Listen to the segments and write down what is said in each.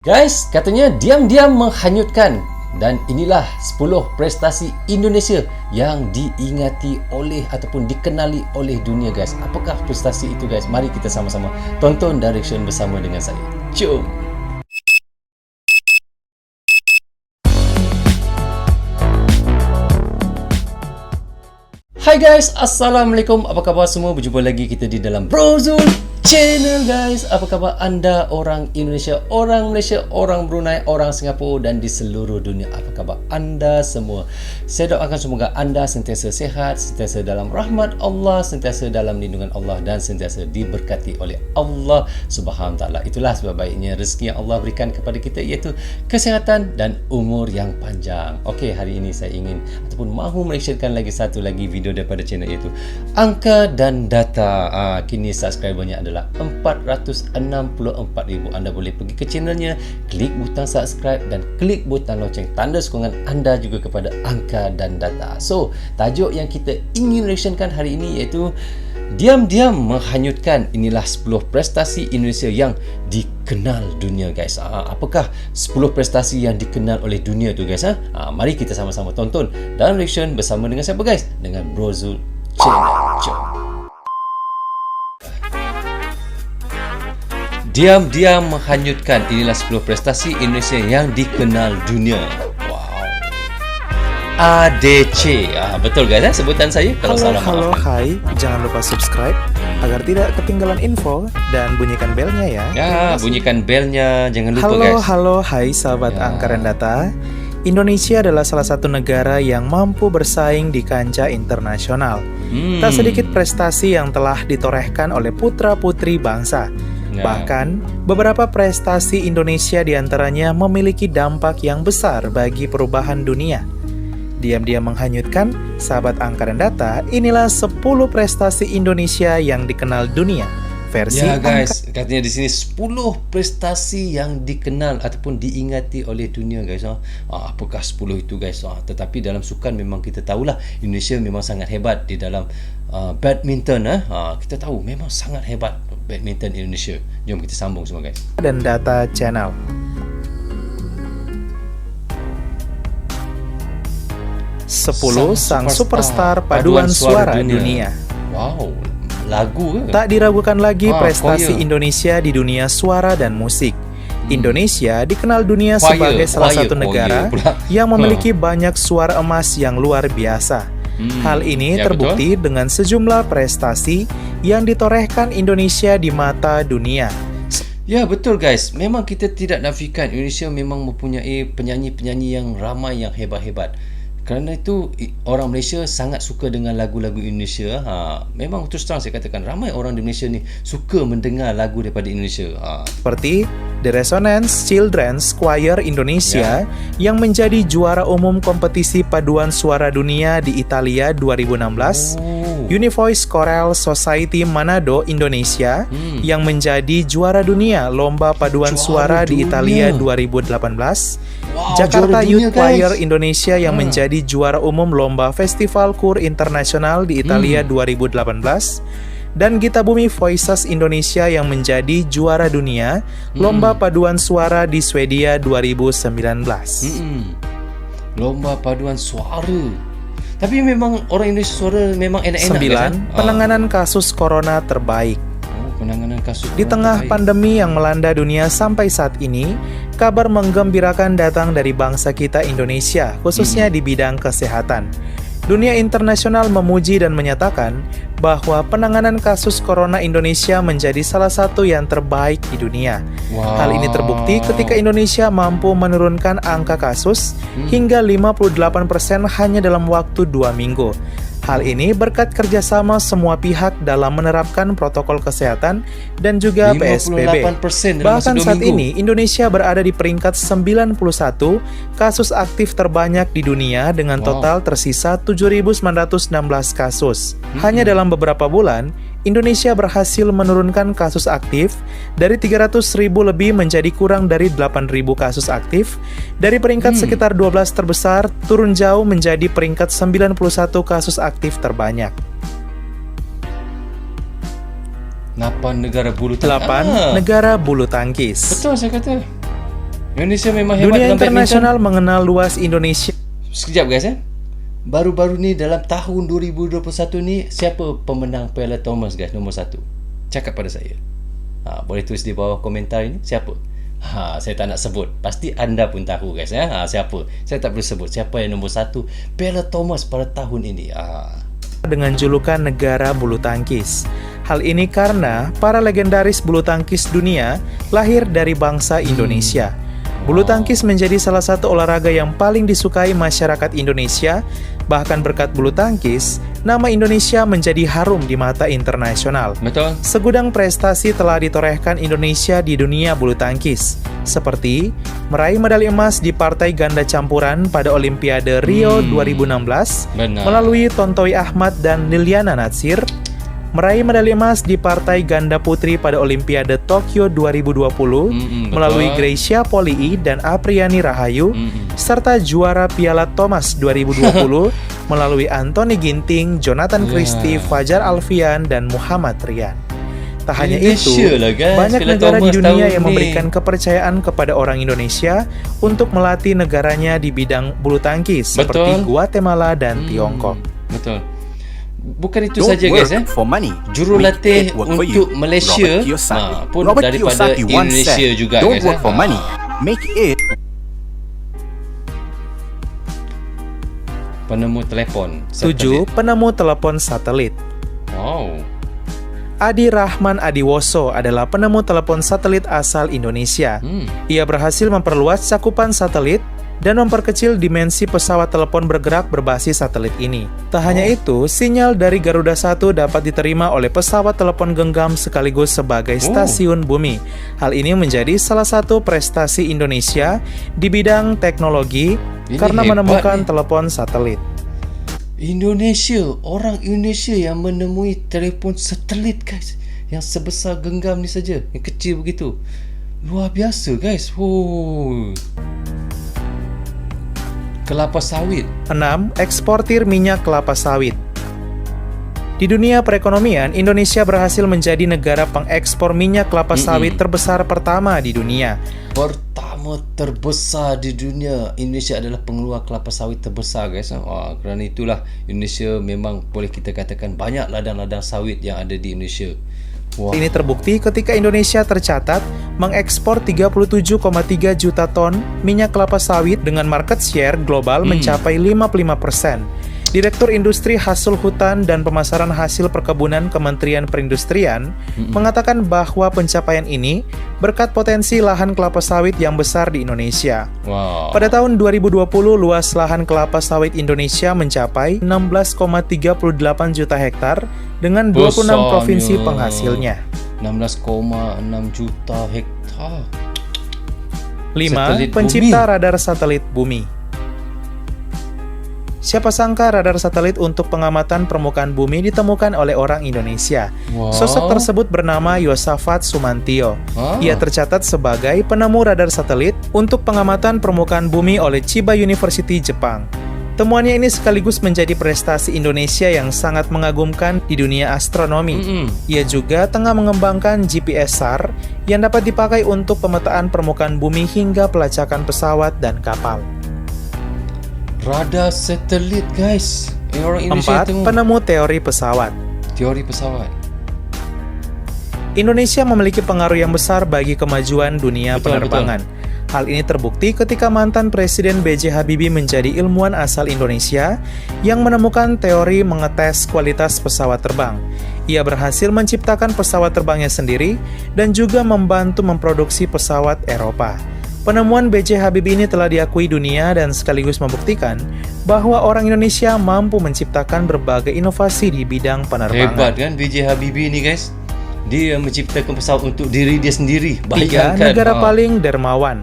Guys, katanya diam-diam menghanyutkan, dan inilah 10 prestasi Indonesia yang diingati oleh ataupun dikenali oleh dunia guys. Apakah prestasi itu guys? Mari kita sama-sama tonton dan reaction bersama dengan saya. Jom! Hai guys, Assalamualaikum. Apa khabar semua? Berjumpa lagi kita di dalam Brozul Channel guys. Apa khabar anda orang Indonesia, orang Malaysia, orang Brunei, orang Singapura dan di seluruh dunia? Apa khabar anda semua? Saya doakan semoga anda sentiasa sihat, sentiasa dalam rahmat Allah, sentiasa dalam lindungan Allah dan sentiasa diberkati oleh Allah Subhanahu Taala. Itulah sebab baiknya rezeki yang Allah berikan kepada kita, iaitu kesihatan dan umur yang panjang. Okey, hari ini saya ingin ataupun mahu mereaksikan lagi satu lagi video daripada channel, iaitu angka dan data. Kini subscribernya adalah 464,000. Anda boleh pergi ke channelnya, klik butang subscribe dan klik butang loceng, tanda sokongan anda juga kepada angka dan data. So, tajuk yang kita ingin reaksikan hari ini iaitu diam-diam menghanyutkan. Inilah 10 prestasi Indonesia yang dikenal dunia guys. Apakah 10 prestasi yang dikenal oleh dunia tu guys? Mari kita sama-sama tonton dan reaction bersama dengan siapa guys? Dengan Brozul Channel. Jom. Diam-diam menghanyutkan. Inilah 10 prestasi Indonesia yang dikenal dunia. Wow. ADC. Betul guys sebutan saya? Kalau salah Halo, hai. Jangan lupa subscribe agar tidak ketinggalan info dan bunyikan belnya ya. Bunyikan belnya. Jangan lupa guys. Halo, hai sahabat angka dan data. Indonesia adalah salah satu negara yang mampu bersaing di kancah internasional. Tak sedikit prestasi yang telah ditorehkan oleh putra-putri bangsa. Bahkan, beberapa prestasi Indonesia diantaranya memiliki dampak yang besar bagi perubahan dunia. Diam-diam menghanyutkan, sahabat angka dan data, inilah 10 prestasi Indonesia yang dikenal dunia. Versi guys, katanya di sini 10 prestasi yang dikenal ataupun diingati oleh dunia guys. Apakah 10 itu guys? Tetapi dalam sukan memang kita tahulah Indonesia memang sangat hebat di dalam badminton. Kita tahu memang sangat hebat badminton Indonesia. Jom kita sambung semua guys. Dan data channel. 10 sang superstar paduan suara dunia. Wow, lagu ke? Tak diragukan lagi prestasi Indonesia di dunia suara dan musik. Indonesia dikenal dunia sebagai salah satu negara yang memiliki banyak suara emas yang luar biasa. Hal ini terbukti dengan sejumlah prestasi yang ditorehkan Indonesia di mata dunia. Ya betul guys, memang kita tidak nafikan Indonesia memang mempunyai penyanyi-penyanyi yang ramai yang hebat-hebat. Kerana itu orang Malaysia sangat suka dengan lagu-lagu Indonesia. Memang terus terang saya katakan ramai orang di Malaysia ni suka mendengar lagu daripada Indonesia. Seperti The Resonance Children's Choir Indonesia yang menjadi juara umum kompetisi paduan suara dunia di Italia 2016. Univoice Choral Society Manado Indonesia yang menjadi juara dunia lomba paduan suara di Italia 2018. Jakarta Youth Choir Indonesia yang menjadi juara umum lomba Festival Kur Internasional di Italia 2018. Dan Gita Bumi Voices Indonesia yang menjadi juara dunia lomba paduan suara di Swedia 2019. Lomba paduan suara. Tapi memang orang Indonesia suara memang enak-enak. 9. Penanganan kasus corona terbaik. Di tengah pandemi yang melanda dunia sampai saat ini, kabar menggembirakan datang dari bangsa kita Indonesia, khususnya di bidang kesehatan. Dunia internasional memuji dan menyatakan bahwa penanganan kasus corona Indonesia menjadi salah satu yang terbaik di dunia. Hal ini terbukti ketika Indonesia mampu menurunkan angka kasus hingga 58% hanya dalam waktu 2 minggu. Hal ini berkat kerjasama semua pihak dalam menerapkan protokol kesehatan dan juga PSBB. Bahkan saat ini Indonesia berada di peringkat 91 kasus aktif terbanyak di dunia dengan total tersisa 7.916 kasus. Hanya dalam beberapa bulan, Indonesia berhasil menurunkan kasus aktif dari 300.000 lebih menjadi kurang dari 8.000 kasus aktif. Dari peringkat sekitar 12 terbesar, turun jauh menjadi peringkat 91 kasus aktif terbanyak. 8 negara bulu tangkis. 8 negara bulu tangkis. Betul saya kata. Indonesia memang hebat Dunia dalam internasional mengenal luas Indonesia. Sekejap guys Baru-baru ni dalam tahun 2021 ni, siapa pemenang Piala Thomas guys nombor 1? Cakap pada saya. Boleh tulis di bawah komentar ini siapa? Saya tak nak sebut. Pasti anda pun tahu guys siapa. Saya tak perlu sebut siapa yang nombor 1 Piala Thomas pada tahun ini. Dengan julukan negara bulu tangkis. Hal ini karena para legendaris bulu tangkis dunia lahir dari bangsa Indonesia. Bulu tangkis menjadi salah satu olahraga yang paling disukai masyarakat Indonesia. Bahkan berkat bulu tangkis, nama Indonesia menjadi harum di mata internasional. Betul. Segudang prestasi telah ditorehkan Indonesia di dunia bulu tangkis, seperti meraih medali emas di partai ganda campuran pada Olimpiade Rio 2016 melalui Tontowi Ahmad dan Liliana Natsir, meraih medali emas di partai ganda putri pada Olimpiade Tokyo 2020 melalui Gracia Polii dan Apriani Rahayu, serta juara Piala Thomas 2020 melalui Anthony Ginting, Jonathan Christie, Fajar Alfian, dan Muhammad Rian. Tak hanya itu, banyak negara di dunia yang memberikan kepercayaan kepada orang Indonesia untuk melatih negaranya di bidang bulu tangkis, seperti Guatemala dan Tiongkok. Betul. Bukan itu saja guys jurulatih untuk Malaysia pun daripada Indonesia juga guys penemu telefon satelit. 7. Penemu telepon satelit. Wow. Adi Rahman Adiwoso adalah penemu telepon satelit asal Indonesia. Ia berhasil memperluas cakupan satelit dan memperkecil dimensi pesawat telepon bergerak berbasis satelit ini. Tak hanya itu, sinyal dari Garuda 1 dapat diterima oleh pesawat telepon genggam sekaligus sebagai stasiun bumi. Hal ini menjadi salah satu prestasi Indonesia di bidang teknologi karena menemukan telepon satelit. Orang Indonesia yang menemui telepon satelit guys, yang sebesar genggam ni saja, yang kecil begitu. Luar biasa guys. Kelapa sawit. 6. Eksportir minyak kelapa sawit. Di dunia perekonomian, Indonesia berhasil menjadi negara pengekspor minyak kelapa sawit terbesar pertama di dunia. Pertama terbesar di dunia. Indonesia adalah pengeluar kelapa sawit terbesar guys. Kerana itulah Indonesia memang boleh kita katakan banyak ladang-ladang sawit yang ada di Indonesia. Ini terbukti ketika Indonesia tercatat mengekspor 37,3 juta ton minyak kelapa sawit dengan market share global mencapai 55%. Direktur Industri Hasil Hutan dan Pemasaran Hasil Perkebunan Kementerian Perindustrian mengatakan bahwa pencapaian ini berkat potensi lahan kelapa sawit yang besar di Indonesia. Pada tahun 2020, luas lahan kelapa sawit Indonesia mencapai 16,38 juta hektar dengan 26 provinsi penghasilnya. 16,6 juta hektar. 5. Pencipta radar satelit bumi. Siapa sangka radar satelit untuk pengamatan permukaan bumi ditemukan oleh orang Indonesia. Sosok tersebut bernama Yosafat Sumantio. Ia tercatat sebagai penemu radar satelit untuk pengamatan permukaan bumi oleh Chiba University, Jepang. Temuannya ini sekaligus menjadi prestasi Indonesia yang sangat mengagumkan di dunia astronomi. Ia juga tengah mengembangkan GPS SAR yang dapat dipakai untuk pemetaan permukaan bumi hingga pelacakan pesawat dan kapal. Radar satelit guys. Orang Indonesia 4. Penemu teori pesawat. Teori pesawat. Indonesia memiliki pengaruh yang besar bagi kemajuan dunia penerbangan. Hal ini terbukti ketika mantan Presiden B.J. Habibie menjadi ilmuwan asal Indonesia yang menemukan teori mengetes kualitas pesawat terbang. Ia berhasil menciptakan pesawat terbangnya sendiri dan juga membantu memproduksi pesawat Eropa. Penemuan B.J. Habibie ini telah diakui dunia dan sekaligus membuktikan bahwa orang Indonesia mampu menciptakan berbagai inovasi di bidang penerbangan. Hebat kan B.J. Habibie ini guys. Dia menciptakan pesawat untuk diri dia sendiri. 3. Negara paling dermawan.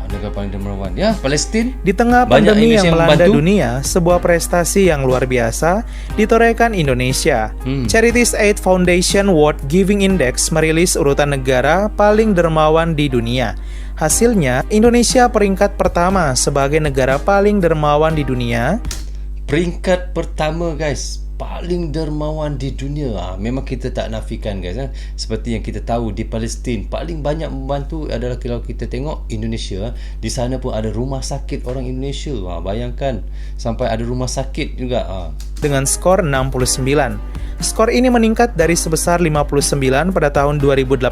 Negara paling dermawan. Ya, Palestin. Di tengah pandemi yang melanda dunia, sebuah prestasi yang luar biasa ditorehkan Indonesia. Charities Aid Foundation World Giving Index merilis urutan negara paling dermawan di dunia. Hasilnya, Indonesia peringkat pertama sebagai negara paling dermawan di dunia. Peringkat pertama guys, paling dermawan di dunia. Memang kita tak nafikan guys. Seperti yang kita tahu di Palestin, paling banyak membantu adalah kalau kita tengok Indonesia. Di sana pun ada rumah sakit orang Indonesia. Bayangkan, sampai ada rumah sakit juga. Dengan skor 69. Skor ini meningkat dari sebesar 59 pada tahun 2018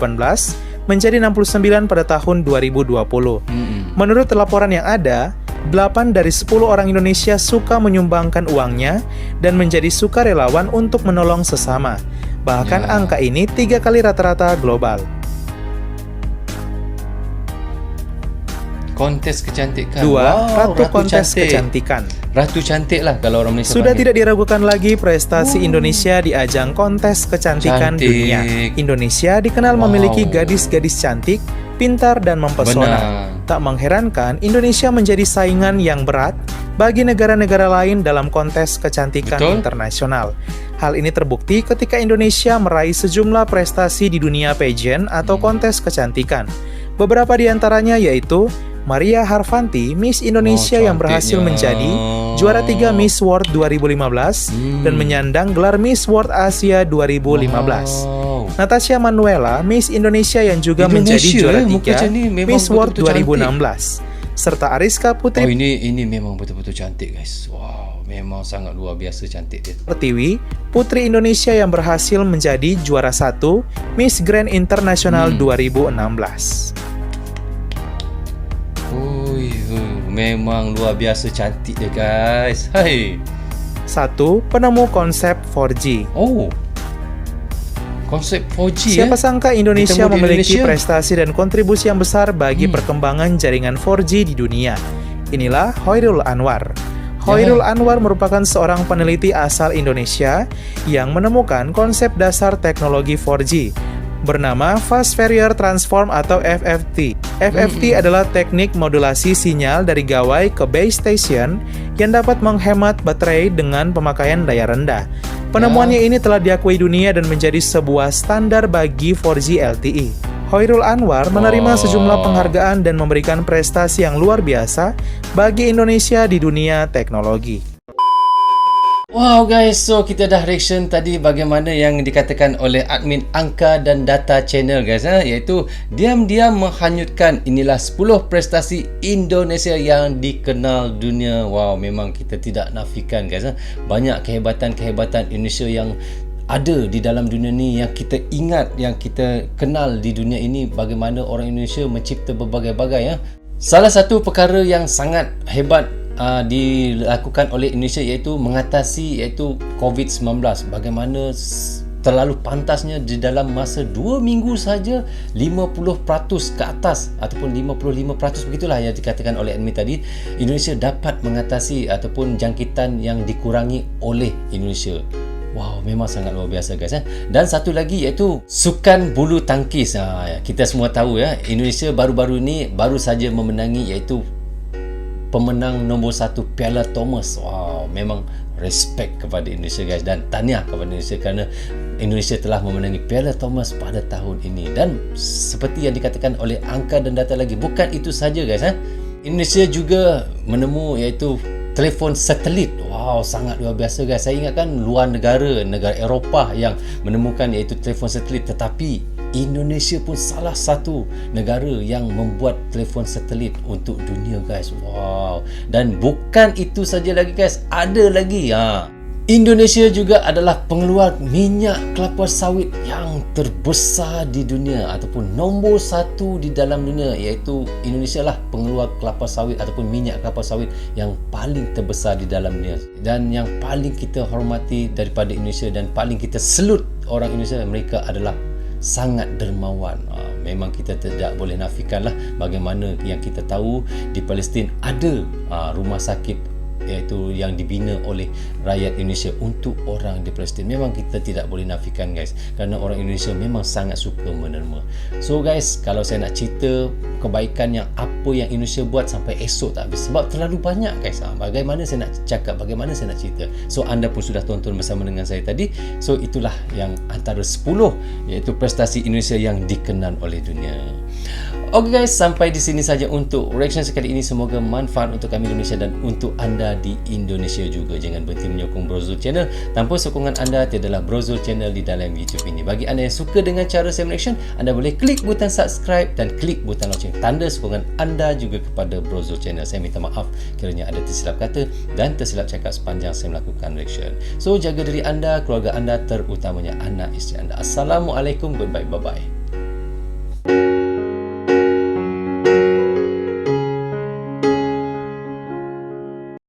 menjadi 69 pada tahun 2020. Menurut laporan yang ada, 8 dari 10 orang Indonesia suka menyumbangkan uangnya dan menjadi sukarelawan untuk menolong sesama. Bahkan angka ini 3 kali rata-rata global. Kontes kecantikan. 2. Ratu Kontes Kecantikan. Ratu cantik lah kalau orang Malaysia Sudah panggil. tidak diragukan lagi prestasi Indonesia di ajang kontes kecantikan Cantik. dunia. Indonesia dikenal memiliki gadis-gadis cantik, pintar dan mempesona. Tak mengherankan, Indonesia menjadi saingan yang berat bagi negara-negara lain dalam kontes kecantikan internasional. Hal ini terbukti ketika Indonesia meraih sejumlah prestasi di dunia pageant atau kontes kecantikan. Beberapa di antaranya yaitu Maria Harvanti, Miss Indonesia yang berhasil menjadi juara 3 Miss World 2015 dan menyandang gelar Miss World Asia 2015. Natasha Manuela, Miss Indonesia yang juga menjadi juara 3 Miss World 2016. Serta Ariska Putri ini memang betul-betul cantik guys. Wow, memang sangat luar biasa cantik dia. Pertiwi, Putri Indonesia yang berhasil menjadi juara 1 Miss Grand International 2016. Memang luar biasa cantik dia guys. Hai. 1. Penemu konsep 4G. Konsep 4G. Siapa sangka Indonesia memiliki Indonesia prestasi dan kontribusi yang besar bagi perkembangan jaringan 4G di dunia. Inilah Hoirul Anwar. Hoirul Anwar merupakan seorang peneliti asal Indonesia yang menemukan konsep dasar teknologi 4G bernama Fast Fourier Transform atau FFT. FFT adalah teknik modulasi sinyal dari gawai ke base station yang dapat menghemat baterai dengan pemakaian daya rendah. Penemuannya ini telah diakui dunia dan menjadi sebuah standar bagi 4G LTE. Hoirul Anwar menerima sejumlah penghargaan dan memberikan prestasi yang luar biasa bagi Indonesia di dunia teknologi. Wow guys, so kita dah reaction tadi bagaimana yang dikatakan oleh admin Angka dan Data Channel guys, iaitu diam-diam menghanyutkan inilah 10 prestasi Indonesia yang dikenal dunia. Wow, memang kita tidak nafikan guys, banyak kehebatan-kehebatan Indonesia yang ada di dalam dunia ni yang kita ingat, yang kita kenal di dunia ini, bagaimana orang Indonesia mencipta berbagai-bagai. Salah satu perkara yang sangat hebat dilakukan oleh Indonesia iaitu mengatasi COVID-19. Bagaimana terlalu pantasnya di dalam masa 2 minggu saja 50% ke atas ataupun 55% begitulah yang dikatakan oleh admin tadi, Indonesia dapat mengatasi ataupun jangkitan yang dikurangi oleh Indonesia. Wow, memang sangat luar biasa guys. Dan satu lagi iaitu sukan bulu tangkis. Kita semua tahu Indonesia baru-baru ni baru saja memenangi iaitu pemenang nombor 1 Piala Thomas. Wow, memang respect kepada Indonesia guys, dan tahniah kepada Indonesia kerana Indonesia telah memenangi Piala Thomas pada tahun ini. Dan seperti yang dikatakan oleh Angka dan Data lagi, bukan itu saja guys, Indonesia juga menemu iaitu telefon satelit. Wow, sangat luar biasa guys. Saya ingatkan luar negara Eropah yang menemukan iaitu telefon satelit, tetapi Indonesia pun salah satu negara yang membuat telefon satelit untuk dunia guys. Wow. Dan bukan itu saja lagi guys, ada lagi Indonesia juga adalah pengeluar minyak kelapa sawit yang terbesar di dunia ataupun nombor 1 di dalam dunia, iaitu Indonesia lah pengeluar kelapa sawit ataupun minyak kelapa sawit yang paling terbesar di dalam dunia, dan yang paling kita hormati daripada Indonesia dan paling kita salute orang Indonesia, mereka adalah sangat dermawan. Memang kita tidak boleh nafikan lah bagaimana yang kita tahu di Palestin ada rumah sakit iaitu yang dibina oleh rakyat Indonesia untuk orang di Palestin. Memang kita tidak boleh nafikan guys, kerana orang Indonesia memang sangat suka menerima. So guys, kalau saya nak cerita kebaikan yang apa yang Indonesia buat sampai esok tak habis, sebab terlalu banyak guys. Bagaimana saya nak cakap, bagaimana saya nak cerita. So anda pun sudah tonton bersama dengan saya tadi. So itulah yang antara 10 iaitu prestasi Indonesia yang dikenal oleh dunia. Oke guys, sampai di sini saja untuk reaction sekali ini. Semoga manfaat untuk kami Indonesia dan untuk anda di Indonesia juga. Jangan berhenti menyokong Brozul Channel. Tanpa sokongan anda, tiadalah Brozul Channel di dalam YouTube ini. Bagi anda yang suka dengan cara saya reaction, anda boleh klik butang subscribe dan klik butang lonceng. Tanda sokongan anda juga kepada Brozul Channel. Saya minta maaf kiranya ada tersilap kata dan tersilap cakap sepanjang saya melakukan reaction. So, jaga diri anda, keluarga anda, terutamanya anak isteri anda. Assalamualaikum, goodbye, bye-bye.